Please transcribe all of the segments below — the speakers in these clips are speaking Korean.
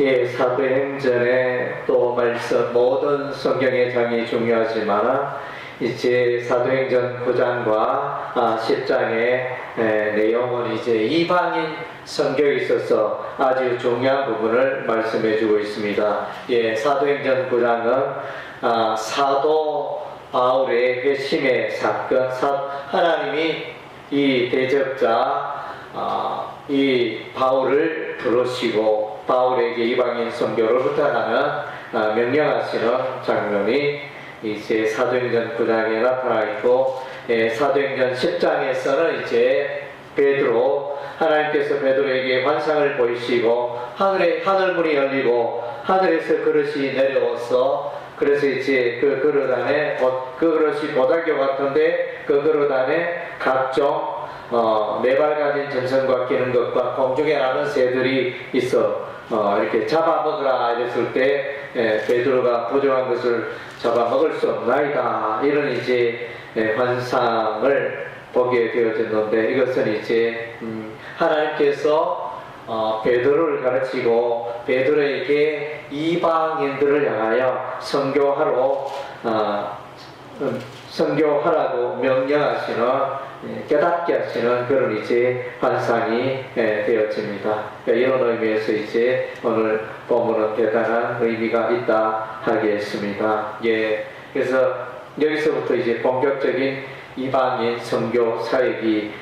예, 사도행전의 또 말씀, 모든 성경의 장이 중요하지만 이제 사도행전 9장과 10장의 내용은 이제 이방인 선교에 있어서 아주 중요한 부분을 말씀해 주고 있습니다. 예, 사도행전 9장은 사도 바울의 회심의 사건, 하나님이 이 대적자 이 바울을 부르시고 바울에게 이방인 선교를 부탁하는 명령하시는 장면이 이제 사도행전 9장에 나타나 있고, 사도행전 10장에서는 이제 베드로, 하나님께서 베드로에게 환상을 보이시고 하늘문이 열리고 하늘에서 그릇이 내려와서, 그래서 이제 그 그릇 안에 그 그릇이 보달교 같은데 그 그릇 안에 각종 네 발 가진 전선과 기는 것과 공중에 나는 새들이 있어 이렇게 잡아먹으라 이랬을 때 베드로가 부정한 것을 잡아먹을 수 없나이다, 이런 이제 환상을 보게 되어졌는데, 이것은 이제 하나님께서 베드로를 가르치고 베드로에게 이방인들을 향하여 선교하라고 명령하시는, 깨닫게 하시는 그런 이제 환상이 되어집니다. 이런 의미에서 이제 오늘 본문은 대단한 의미가 있다 하겠습니다. 예, 그래서 여기서부터 이제 본격적인 이방인 선교 사역이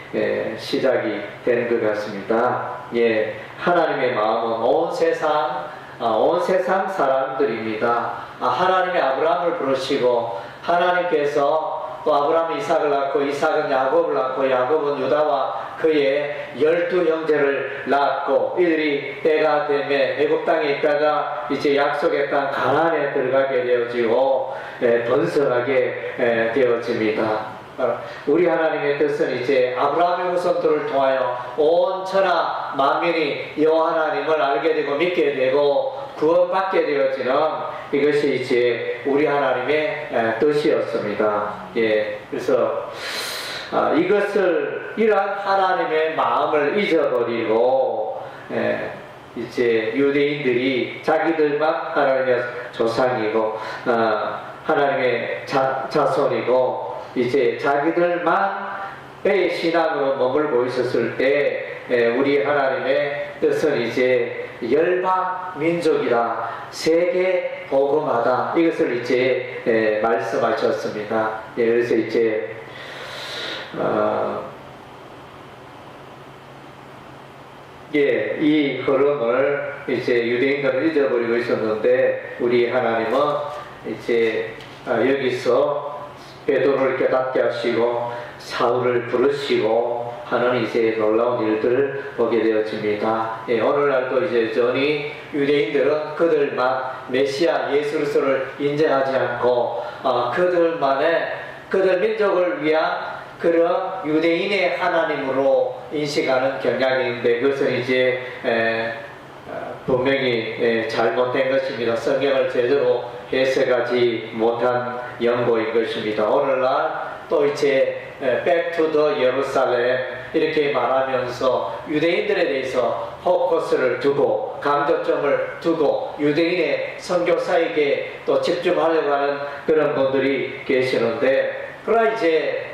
시작이 되는 것 같습니다. 예, 하나님의 마음은 온 세상 사람들입니다. 하나님의 아브라함을 부르시고, 하나님께서 또 아브라함이 이삭을 낳고 이삭은 야곱을 낳고 야곱은 유다와 그의 12형제를 낳았고, 이들이 때가 되매 애굽 땅에 있다가 이제 약속의 땅 가나안에 들어가게 되어지고 번성하게 되어집니다. 우리 하나님의 뜻은 이제 아브라함의 후손들을 통하여 온 천하 만민이 여호와 하나님을 알게 되고 믿게 되고 구원받게 되어지는, 이것이 이제 우리 하나님의 뜻이었습니다. 예, 그래서 이러한 하나님의 마음을 잊어버리고 이제 유대인들이 자기들만 하나님의 조상이고 하나님의 자손이고 이제 자기들만의 신앙으로 머물고 있었을 때 우리 하나님의 뜻은 이제 열방 민족이다, 세계 복음하다, 이것을 이제 말씀하셨습니다. 예, 그래서 이제 이 흐름을 이제 유대인들은 잊어버리고 있었는데, 우리 하나님은 이제 여기서 베드로를 깨닫게 하시고 사울을 부르시고 하는 이제 놀라운 일들을 보게 되어집니다. 예, 오늘날도 이제 여전히 유대인들은 그들만 메시아 예수 그리스도를 인정하지 않고 그들 민족을 위한 그런 유대인의 하나님으로 인식하는 경향이 있는데, 그것은 이제 분명히 잘못된 것입니다. 성경을 제대로 해석하지 못한 연고인 것입니다. 오늘날 또 이제 Back to the Jerusalem 이렇게 말하면서 유대인들에 대해서 포커스를 두고 강조점을 두고 유대인의 선교사에게 또 집중하려고 하는 그런 분들이 계시는데, 그러나 이제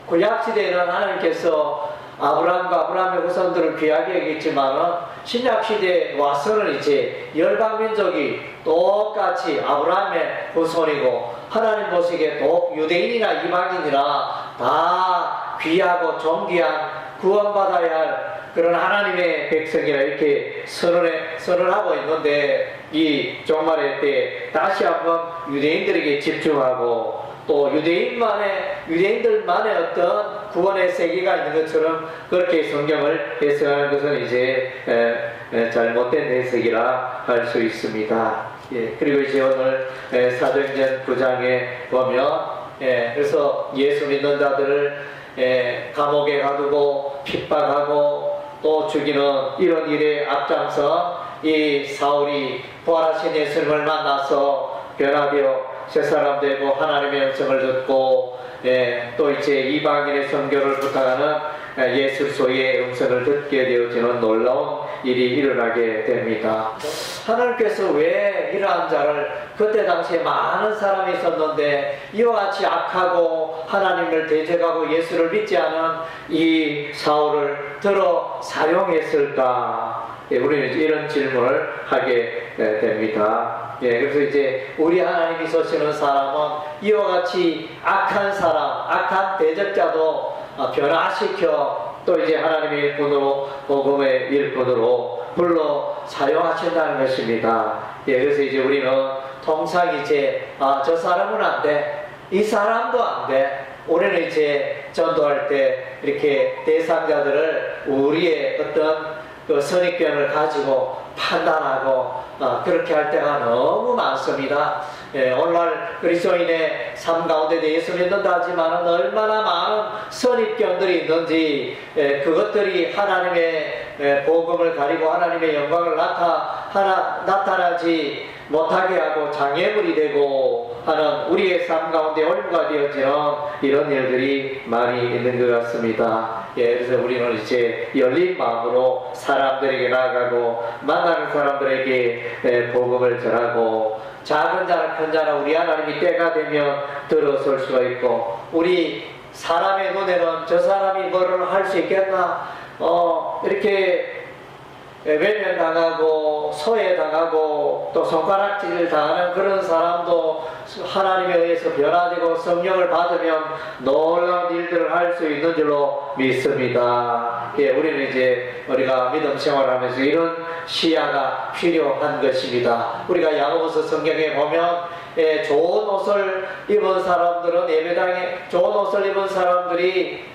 구약시대에는 하나님께서 아브라함과 아브라함의 후손들을 귀하게 여겼지만은 신약시대에 와서는 이제 열방민족이 똑같이 아브라함의 후손이고, 하나님 보시기에 또 유대인이나 이방인이나 다 귀하고 존귀한 구원받아야 할 그런 하나님의 백성이라 이렇게 선언하고 있는데, 이 종말의 때 다시 한번 유대인들에게 집중하고 또 유대인들만의 어떤 구원의 세계가 있는 것처럼 그렇게 성경을 해석하는 것은 이제 잘못된 해석이라 할 수 있습니다. 예, 그리고 이제 오늘 사도행전 9장에 보면 그래서 예수 믿는 자들을 감옥에 가두고 핍박하고 또 죽이는 이런 일에 앞장서 이 사울이 부활하신 예수님을 만나서 변화되어 새 사람 되고 하나님의 음성을 듣고 또 이제 이방인의 선교를 부탁하는 예술소의 음성을 듣게 되어지는 놀라운 일이 일어나게 됩니다. 하나님께서 왜 이러한 자를, 그때 당시에 많은 사람이 있었는데 이와 같이 악하고 하나님을 대적하고 예수를 믿지 않은 이 사울을 들어 사용했을까? 우리는 이런 질문을 하게 됩니다. 그래서 이제 우리 하나님이 쏘시는 사람은 이와 같이 악한 사람, 악한 대적자도 변화시켜 또 이제 하나님의 일꾼으로, 복음의 일꾼으로 불러 사용하신다는 것입니다. 그래서 이제 우리는 통상 이제 저 사람은 안 돼, 이 사람도 안 돼. 우리는 이제 전도할 때 이렇게 대상자들을 우리의 어떤 그 선입견을 가지고 판단하고 그렇게 할 때가 너무 많습니다. 오늘날 그리스도인의 삶 가운데 예수 믿는다 하지만 얼마나 많은 선입견들이 있는지, 그것들이 하나님의 복음을 가리고 하나님의 영광을 나타나지 못하게 하고 장애물이 되고 하는 우리의 삶 가운데 올무가 되어지는 이런 일들이 많이 있는 것 같습니다. 그래서 우리는 이제 열린 마음으로 사람들에게 나아가고 만나는 사람들에게 복음을 전하고, 작은 자나 큰 자나 우리 하나님이 때가 되면 들어설 수가 있고, 우리 사람의 눈에는 저 사람이 뭐를 할 수 있겠나, 이렇게 외면당하고 소외당하고 또 손가락질을 당하는 그런 사람도 하나님에 의해서 변화되고 성령을 받으면 놀라운 일들을 할 수 있는 줄로 믿습니다. 우리는 이제 우리가 믿음 생활하면서 이런 시야가 필요한 것입니다. 우리가 야고보서 성경에 보면 좋은 옷을 입은 사람들은 예배당에, 좋은 옷을 입은 사람들이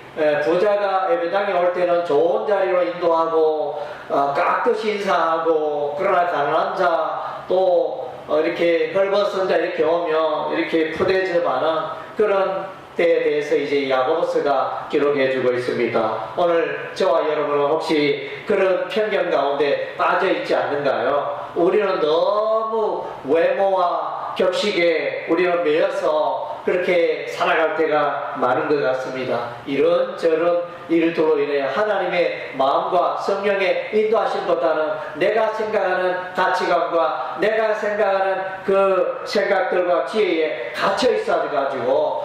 부자가 예배당에 올 때는 좋은 자리로 인도하고 깍듯이 인사하고, 그러나 가난한 자 또 이렇게 헐벗은 자 이렇게 오면 이렇게 푸대접하는 그런 때에 대해서 이제 야고보서가 기록해 주고 있습니다. 오늘 저와 여러분은 혹시 그런 편견 가운데 빠져 있지 않는가요? 우리는 너무 외모와 격식에 우리는 매여서 그렇게 살아갈 때가 많은 것 같습니다. 이런저런 일들로 인해 하나님의 마음과 성령의 인도하심보다는 내가 생각하는 가치관과 내가 생각하는 그 생각들과 지혜에 갇혀 있어가지고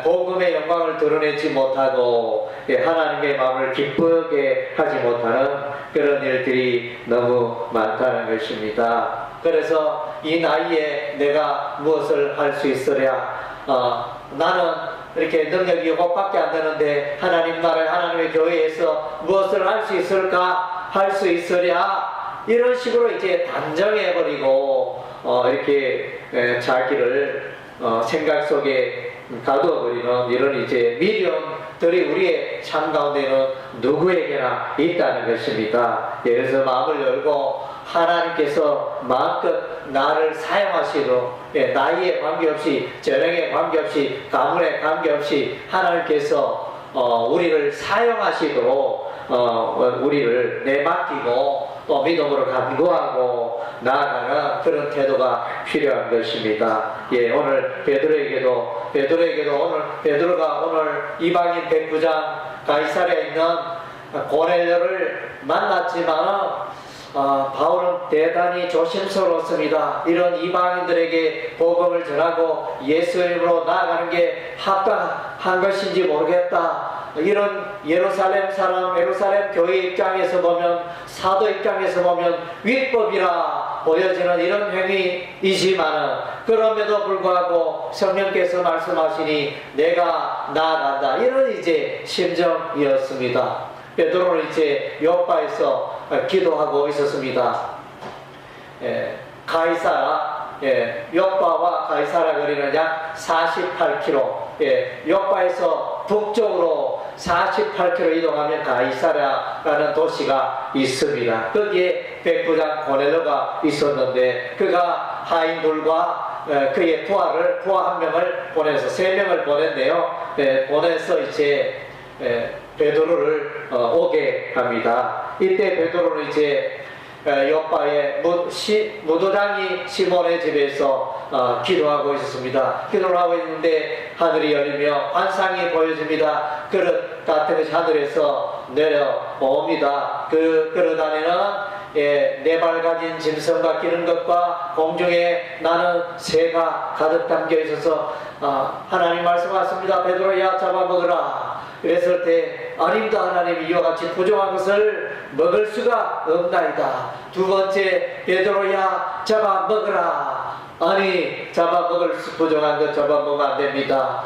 복음의 영광을 드러내지 못하고 하나님의 마음을 기쁘게 하지 못하는 그런 일들이 너무 많다는 것입니다. 그래서 이 나이에 내가 무엇을 할 수 있으랴, 나는 이렇게 능력이 이것밖에 안 되는데 하나님 나라의 하나님의 교회에서 무엇을 할 수 있을까, 할 수 있으랴, 이런 식으로 이제 단정해버리고 이렇게 자기를 생각 속에 가두어버리는 이런 이제 미련들이 우리의 삶 가운데는 누구에게나 있다는 것입니다. 그래서 마음을 열고 하나님께서 마음껏 나를 사용하시도록, 나이에 관계없이, 저녁에 관계없이, 가문에 관계없이 하나님께서 우리를 사용하시도록 우리를 내맡기고 또 믿음으로 간구하고 나아가는 그런 태도가 필요한 것입니다. 오늘 베드로에게도 오늘 베드로가 오늘 이방인 백부장 가이사랴에 있는 고넬료를 만났지만 바울은 대단히 조심스러웠습니다. 이런 이방인들에게 복음을 전하고 예수의 이름으로 나아가는 게 합당한 것인지 모르겠다. 이런 예루살렘 사람, 예루살렘 교회 입장에서 보면, 사도 입장에서 보면 율법이라 보여지는 이런 행위이지만 그럼에도 불구하고 성령께서 말씀하시니 내가 나아간다, 이런 이제 심정이었습니다. 베드로는 이제 요파에서 기도하고 있었습니다. 가이사라, 요파와 가이사라 거리는 약 48km, 요파에서 북쪽으로 48km 이동하면 가이사라라는 도시가 있습니다. 거기에 백부장 고넬료가 있었는데 그가 하인들과 그의 부하 한 명을 보내서 3명을 보냈네요. 보내서 이제 베드로를 오게 합니다. 이때 베드로는 이제 요파의 무도장이 시몬의 집에서 기도하고 있었습니다. 기도를 하고 있는데 하늘이 열리며 환상이 보여집니다. 그릇 같은 것이 하늘에서 내려옵니다. 그러다니는 네 발 가진 짐승과 기는 것과 공중에 나는 새가 가득 담겨 있어서 하나님 말씀하십니다. 베드로야 잡아먹으라. 그랬을 때 아닙니다. 하나님이 이와 같이 부정한 것을 먹을 수가 없나이다. 두 번째 베드로야 잡아먹으라. 아니 잡아먹을 수 부정한 것 잡아먹으면 안 됩니다.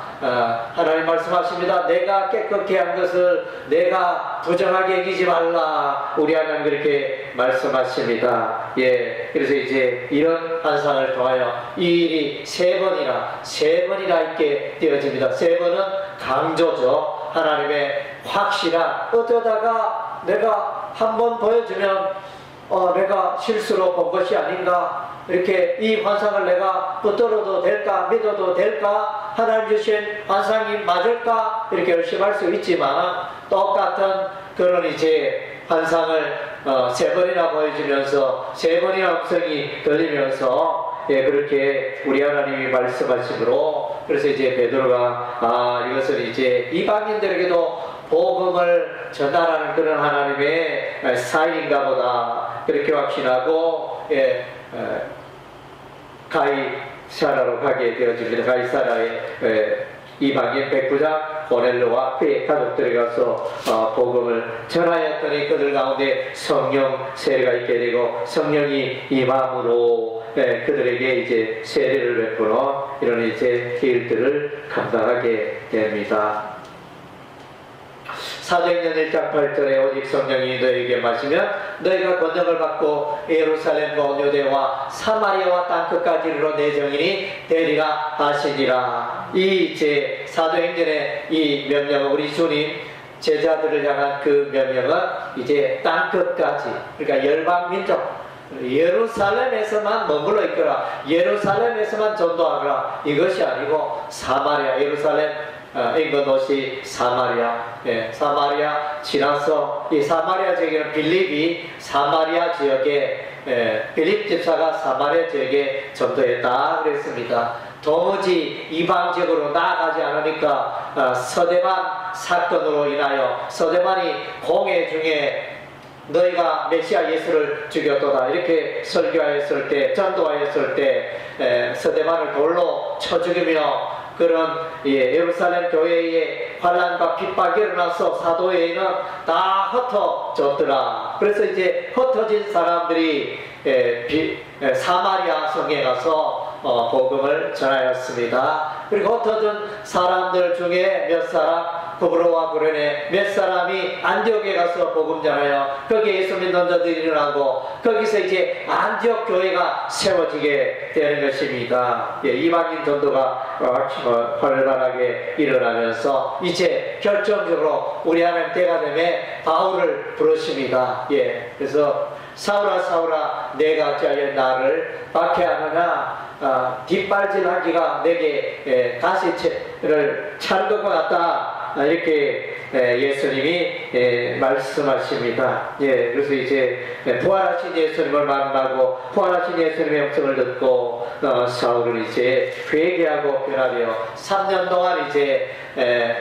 하나님 말씀하십니다. 내가 깨끗게 한 것을 내가 부정하게 여기지 말라. 우리 하나님 그렇게 말씀하십니다. 예, 그래서 이제 이런 환상을 통하여 이 일이 세 번이나 있게 되어집니다. 세 번은 강조죠. 하나님의 확실한, 어쩌다가 내가 한번 보여주면 내가 실수로 본 것이 아닌가, 이렇게 이 환상을 내가 붙들어도 될까, 믿어도 될까, 하나님 주신 환상이 맞을까, 이렇게 의심할 수 있지만 똑같은 그런 이제 환상을 세 번이나 보여주면서 세 번이나 음성이 들리면서 그렇게 우리 하나님이 말씀하시므로, 그래서 이제 베드로가 이것을 이제 이방인들에게도 복음을 전달하는 그런 하나님의 사인인가 보다, 그렇게 확신하고 가이사라로 가게 되어집니다. 가이사라의 이방인 백부장 고넬료와 그의 가족들이 가서 복음을 전하였더니 그들 가운데 성령 세례가 있게 되고, 성령이 임함으로 그들에게 이제 세례를 베푸는 이런 이제 일들을 감당하게 됩니다. 사도행전 1장 8절에 오직 성령이 너에게 마시면 너희가 권능을 받고 예루살렘과 온 유대와 사마리아와 땅끝까지 이르러 내 증인이 되리라 하시니라. 이 이제 사도행전의 이 명령은 우리 주님 제자들을 향한 그 명령은 이제 땅끝까지, 그러니까 열방민족 예루살렘에서만 머물러 있거라, 예루살렘에서만 전도하거라, 이것이 아니고 사마리아, 예루살렘 인근 도시 사마리아, 사마리아 지나서 이 사마리아 지역에는 빌립이 사마리아 지역에 빌립 집사가 사마리아 지역에 전도했다 그랬습니다. 도무지 이방 지역으로 나아가지 않으니까 서대반 사건으로 인하여 서대반이 공회 중에 너희가 메시아 예수를 죽였도다 이렇게 설교하였을 때, 전도하였을 때 서대반을 돌로 쳐 죽이며 그런 예루살렘 교회의 환난과 핍박이 일어나서 사도회의는 다 흩어졌더라. 그래서 이제 흩어진 사람들이 사마리아 성에 가서 복음을 전하였습니다. 그리고 흩어진 사람들 중에 몇 사람, 구브로와 구레네 몇 사람이 안디옥에 가서 복음 전하여 거기에 예수 믿는 자들이 일어나고 거기서 이제 안디옥 교회가 세워지게 되는 것입니다. 이방인 전도가 활발하게 일어나면서 이제 결정적으로 우리 하나님 때가 바울을 부르십니다. 그래서 사울아 사울아 내가 어찌하여 나를 박해하느냐, 뒷발질하기가 내게 가시를 찬 것 같다, 이렇게 예수님이 말씀하십니다. 그래서 이제 부활하신 예수님을 만나고 부활하신 예수님의 음성을 듣고 사울은 이제 회개하고 변화되어 3년 동안 이제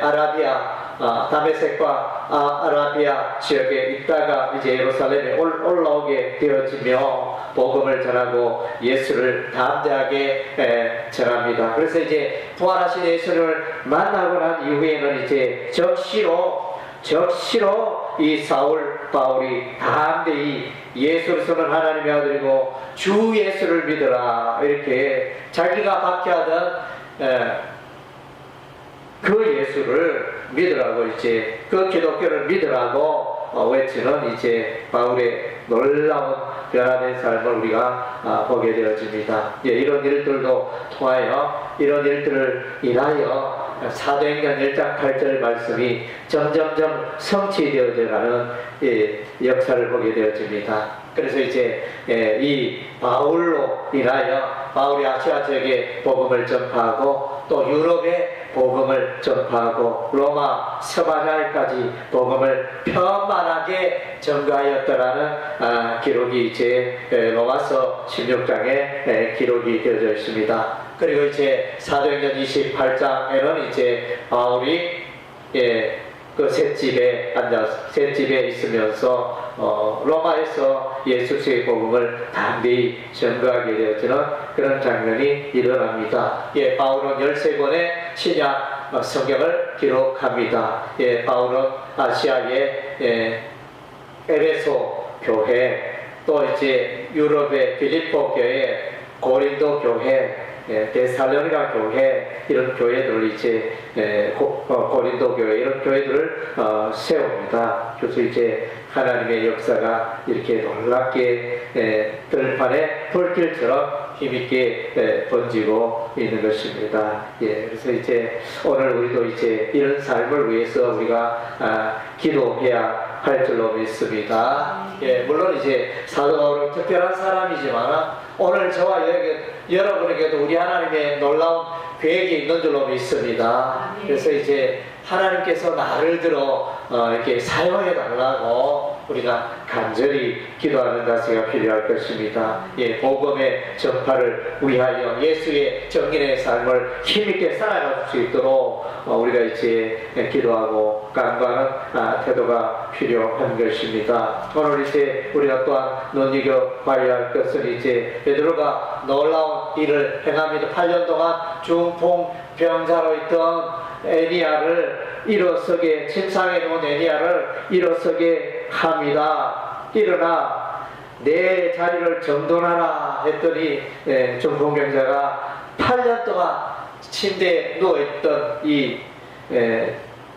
아라비아 다메섹과 아라비아 지역에 있다가 이제 예루살렘에 올라오게 되어지며 복음을 전하고 예수를 담대하게 전합니다. 그래서 이제 부활하신 예수를 만나고 난 이후에는 이제 적시로 이 사울 바울이 담대히 예수를 선언 하나님의 아들이고 주 예수를 믿어라, 이렇게 자기가 박해하던 그 예수를 믿으라고, 이제 그 기독교를 믿으라고 외치는 이제 바울의 놀라운 변화된 삶을 우리가 보게 되어집니다. 이런 일들도 통하여, 이런 일들을 인하여 사도행전 1장 8절 말씀이 점점점 성취되어져가는 역사를 보게 되어집니다. 그래서 이제 이 바울로 인하여 바울이 아시아 지역에 복음을 전파하고 또 유럽에 복음을 전파하고 로마 서바냐에까지 복음을 편만하게 전가하였다라는 기록이 이제 로마서 16장에 기록이 되어져 있습니다. 그리고 이제 사도행전 28장에는 이제 바울이 그 셋집에 앉아서 셋집에 있으면서 로마에서 예수의 복음을 담대히 전거하게 되어지는 그런 장면이 일어납니다. 예, 바울은 13권의 신약 성경을 기록합니다. 예, 바울은 아시아의 에베소 교회, 또 이제 유럽의 필리포 교회, 고린도 교회, 데살로니가 교회, 이런 교회들을 이제 고린도 교회, 이런 교회들을 세웁니다. 그래서 이제 하나님의 역사가 이렇게 놀랍게 들판에 불길처럼 힘있게 번지고 있는 것입니다. 예, 그래서 이제 오늘 우리도 이제 이런 삶을 위해서 우리가 기도해야 할 줄로 믿습니다. 예, 물론 이제 사도 바울은 특별한 사람이지만 오늘 저와 여러분에게도 우리 하나님의 놀라운 계획이 있는 줄로 믿습니다. 그래서 이제 하나님께서 나를 들어 이렇게 사용해 달라고 우리가 간절히 기도하는 자세가 필요할 것입니다. 예, 복음의 전파를 위하여 예수의 정인의 삶을 힘있게 살아갈 수 있도록 우리가 이제 기도하고 간구하는 태도가 필요한 것입니다. 오늘 이제 우리가 또한 눈여겨봐야 할 것은 이제 베드로가 놀라운 일을 행합니다. 8년 동안 중풍병자로 있던 에니야를 일어서게, 침상에 누운 에니야를 일어서게 합니다. 일어나 내 자리를 정돈하라 했더니 중풍병자가 8년 동안 침대에 누워있던 이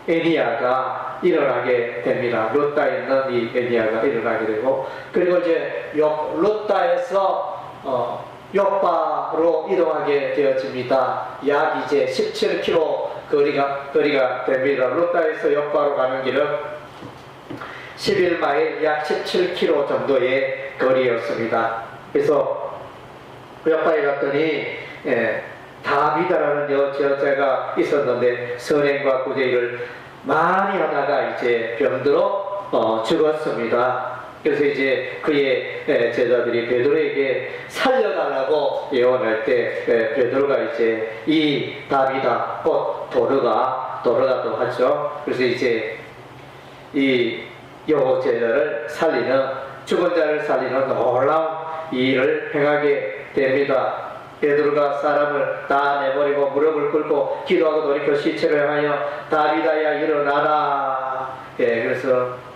에니야가 일어나게 됩니다. 룻다에 있는 이 에니야가 일어나게 되고, 그리고 이제 룻다에서 요바로 이동하게 되어집니다. 약 이제 17km 거리가 됩니다. 룻다에서 요바로 가는 길은 11마일, 약 17km 정도의 거리였습니다. 그래서 요바에 갔더니 다비다라는 여자가 있었는데 선행과 구제 일을 많이 하다가 이제 병들어 죽었습니다. 그래서 이제 그의 제자들이 베드로에게 살려달라고 예언할 때 베드로가 이제 이 다비다, 곧 도르가도 하죠. 그래서 이제 이 여호 제자를 살리는, 죽은 자를 살리는 놀라운 일을 행하게 됩니다. 베드로가 사람을 다 내버리고 무릎을 꿇고 기도하고 돌이켜 시체를 향하여 다비다야 일어나라. 예, 그래서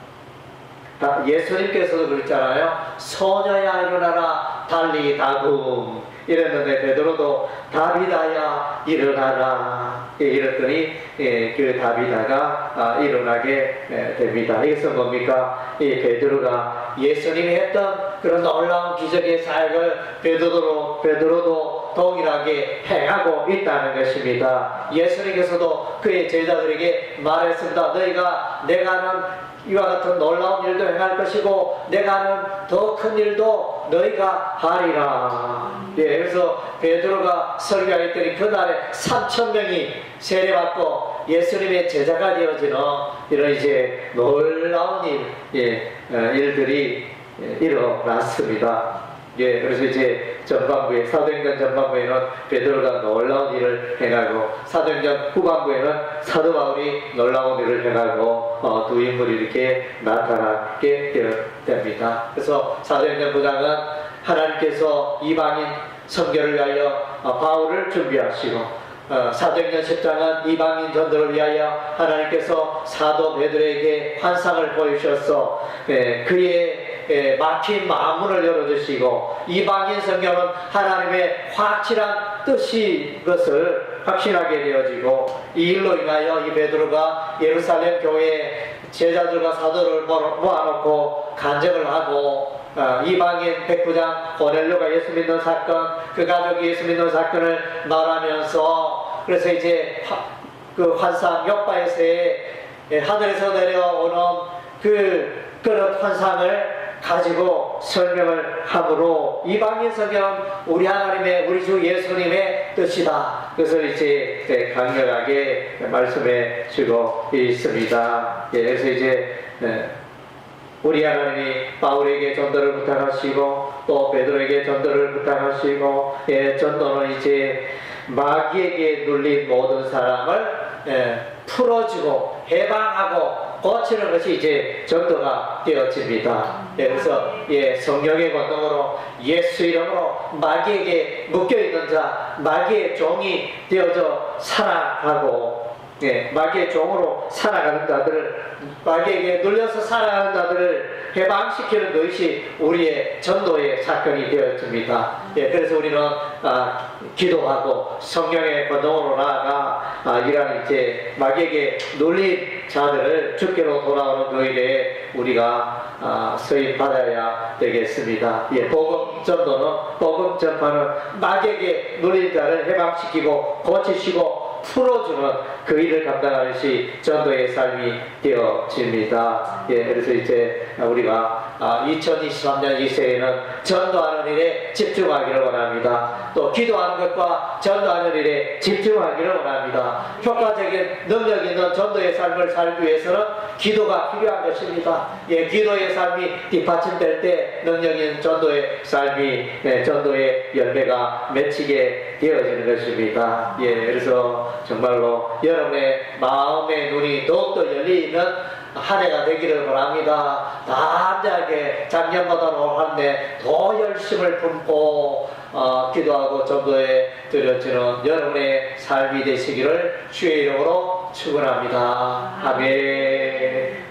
예수님께서도 그랬잖아요. 소녀야 일어나라, 달리 다금 이랬는데 베드로도 다비다야 일어나라. 예, 이랬더니 그 다비다가 일어나게 됩니다. 이것은 뭡니까? 이 베드로가 예수님이 했던 그런 놀라운 기적의 사역을 베드로도 동일하게 행하고 있다는 것입니다. 예수님께서도 그의 제자들에게 말했습니다. 너희가 내가 하는 이와 같은 놀라운 일도 행할 것이고 내가 하는 더 큰 일도 너희가 하리라. 예, 그래서 베드로가 설교했더니 그날에 3,000명이 세례받고 예수님의 제자가 되어지는 이런 이제 놀라운 일들이 일어났습니다. 예, 그래서 이제 전반부에, 사도행전 전반부에는 베드로가 놀라운 일을 행하고, 사도행전 후반부에는 사도 바울이 놀라운 일을 행하고, 두 인물이 이렇게 나타나게 됩니다. 그래서 사도행전 9장은 하나님께서 이방인 선교를 위하여 바울을 준비하시고, 사도행전 10장은 이방인 전도를 위하여 하나님께서 사도 베드로에게 환상을 보이셔서 그의 막힌 마음문을 열어주시고, 이방인 선교는 하나님의 확실한 뜻이 것을 확신하게 되어지고, 이 일로 인하여 이 베드로가 예루살렘 교회에 제자들과 사도를 모아놓고 간증을 하고, 이방인 백부장 고넬료가 예수 믿는 사건, 그 가족이 예수 믿는 사건을 말하면서, 그래서 이제 그 환상 요바에서의 하늘에서 내려오는 그 그릇 환상을 가지고 설명을 함으로 이방인 성경은 우리 하나님의, 우리 주 예수님의 뜻이다. 그것을 이제 강력하게 말씀해 주고 있습니다. 예, 그래서 이제 우리 하나님이 바울에게 전도를 부탁하시고 또 베드로에게 전도를 부탁하시고, 전도는 이제 마귀에게 눌린 모든 사람을 풀어주고 해방하고 고치는 것이 이제 전도가 되어집니다. 그래서 성령의 권능으로 예수 이름으로 마귀에게 묶여있는 자, 마귀의 종이 되어져 살아가고 마귀의 종으로 살아가는 자들을, 마귀에게 눌려서 살아가는 자들을 해방시키는 것이 우리의 전도의 사건이 되어집니다. 그래서 우리는 기도하고 성령의 권능으로 나아가 이러한 이제 마귀에게 눌린 자들을 주께로 돌아오는 그 일에 우리가 서임받아야 되겠습니다. 복음 전도는, 복음 전파는 마귀에게 눌린 자를 해방시키고 고치시고 풀어주는 그 일을 감당하는 것이 전도의 삶이 되어집니다. 그래서 이제 우리가 2023년 이 새해에는 전도하는 일에 집중하기를 원합니다. 또 기도하는 것과 전도하는 일에 집중하기를 원합니다. 효과적인 능력 있는 전도의 삶을 살기 위해서는 기도가 필요한 것입니다. 기도의 삶이 뒷받침될 때 능력 있는 전도의 삶이, 전도의 열매가 맺히게 되어지는 것입니다. 그래서 정말로 여러분의 마음의 눈이 더욱더 열리는 한 해가 되기를 바랍니다. 담대하게 작년보다는 올 한 해 더 열심을 품고 기도하고 전도에 드려지는 여러분의 삶이 되시기를 주의 이름으로 축원합니다. 아멘.